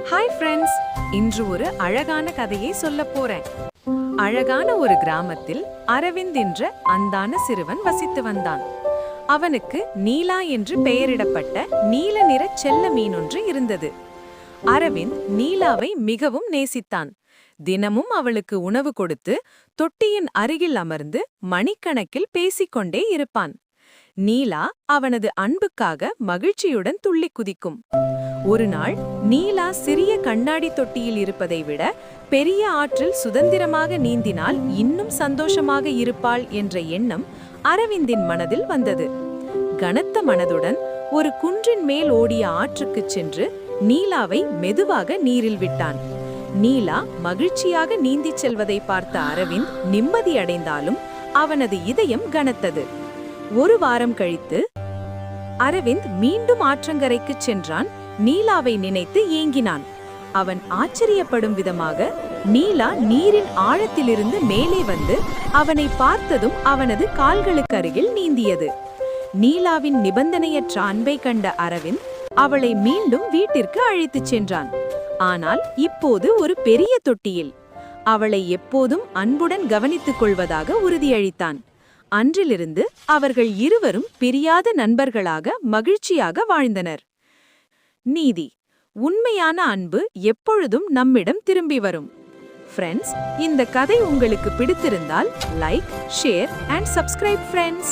Hi friends, இன்று ஒரு அழகான கதையை சொல்ல போறேன். அழகான ஒரு கிராமத்தில் அரவிந்த் என்ற அந்தான சிறுவன் வசித்து வந்தான். அவனுக்கு நீலா என்று பெயரிடப்பட்ட நீல நிற செல்ல மீனொன்று இருந்தது. அரவிந்த் நீலாவை மிகவும் நேசித்தான். தினமும் அவளுக்கு உணவு கொடுத்து தொட்டியின் அருகில் அமர்ந்து மணிக்கணக்கில் பேசிக்கொண்டே இருப்பான். நீலா அவனது அன்புக்காக மகிழ்ச்சியுடன் துள்ளி குதிக்கும். ஒரு நாள் நீலா சிறிய கண்ணாடி தொட்டியில் இருப்பதை விட பெரிய ஆற்றில் சுதந்திரமாக நீந்தினால் இன்னும் சந்தோஷமாக இருப்பாள் என்ற எண்ணம் அரவிந்தின் மனதில் வந்தது. கனத்த மனதுடன் ஒரு குன்றின் மேல் ஓடிய ஆற்றுக்குச் சென்று நீலாவை மெதுவாக நீரில் விட்டான். நீலா மகிழ்ச்சியாக நீந்திச் செல்வதை பார்த்த அரவிந்த் நிம்மதியடைந்தாலும் அவனது இதயம் கனத்தது. ஒரு வாரம் கழித்து அரவிந்த் மீண்டும் ஆற்றங்கரைக்கு சென்றான். நீலாவை நினைத்து ஏங்கினான். அவன் ஆச்சரியப்படும் விதமாக நீலா நீரின் ஆழத்திலிருந்து மேலே வந்து அவனை பார்த்ததும் அவனது கால்களுக்கு அருகில் நீந்தியது. நீலாவின் நிபந்தனையற்ற அன்பை கண்ட அரவிந்த் அவளை மீண்டும் வீட்டிற்கு அழைத்துச் சென்றான். ஆனால் இப்போது ஒரு பெரிய தொட்டியில். அவளை எப்போதும் அன்புடன் கவனித்துக் கொள்வதாக உறுதியளித்தான். அன்றிலிருந்து அவர்கள் இருவரும் பிரியாத நண்பர்களாக மகிழ்ச்சியாக வாழ்ந்தனர். நீதி: உண்மையான அன்பு எப்பொழுதும் நம்மிடம் திரும்பி வரும். ஃப்ரெண்ட்ஸ், இந்த கதை உங்களுக்கு பிடித்திருந்தால் like, share and subscribe friends.